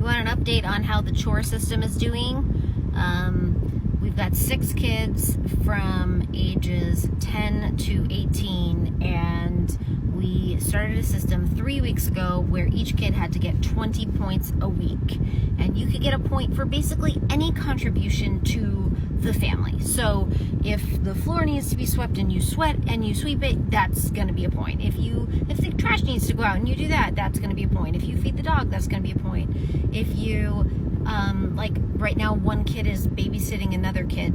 We want an update on how the chore system is doing. We've got 6 kids from ages 10 to 18, and we started a system 3 weeks ago where each kid had to get 20 points a week. And you could get a point for basically any contribution to the family. So if the floor needs to be swept and you sweep it, that's going to be a point. If the trash needs to go out and you do that, that's going to be a point. If you feed the dog, that's going to be a point. If you like right now, one kid is babysitting another kid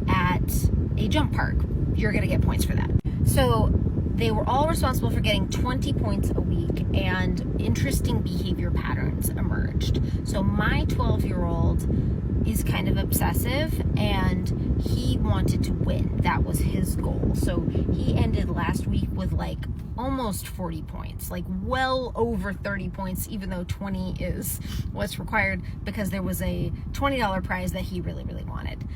at a jump park, you're going to get points for that. So they were all responsible for getting 20 points a week, and interesting behavior patterns emerged. So my 12-year-old is kind of obsessive, and he wanted to win. That was his goal. So he ended last week with like almost 40 points, like well over 30 points, even though 20 is what's required, because there was a $20 prize that he really, really wanted.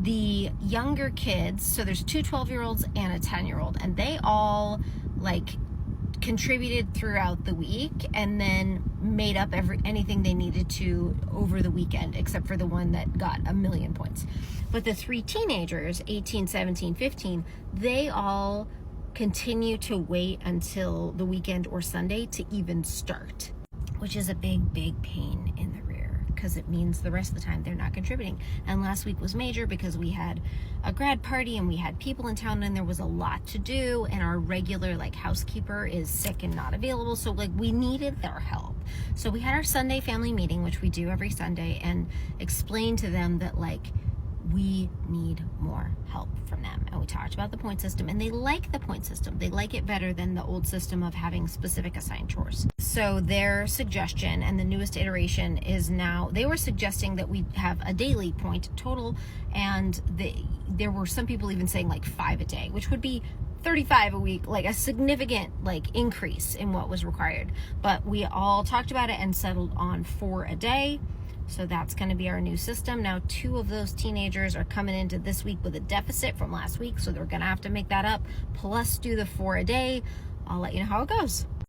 The younger kids, so there's 2 12-year-olds and a 10-year-old, and they all like contributed throughout the week and then made up anything they needed to over the weekend, except for the one that got 1,000,000 points. But the 3 teenagers, 18, 17, 15, they all continue to wait until the weekend or Sunday to even start, which is a big, big pain in the rear, because it means the rest of the time they're not contributing. And last week was major because we had a grad party and we had people in town and there was a lot to do, and our regular like housekeeper is sick and not available, so like we needed their help. So we had our Sunday family meeting, which we do every Sunday, and explained to them that like we need more help from them. And we talked about the point system, and they like the point system. They like it better than the old system of having specific assigned chores. So their suggestion, and the newest iteration, is now they were suggesting that we have a daily point total, and there were some people even saying like 5 a day, which would be 35 a week, like a significant like increase in what was required. But we all talked about it and settled on 4 a day. So that's going to be our new system. Now 2 of those teenagers are coming into this week with a deficit from last week, so they're going to have to make that up, plus do the 4 a day. I'll let you know how it goes.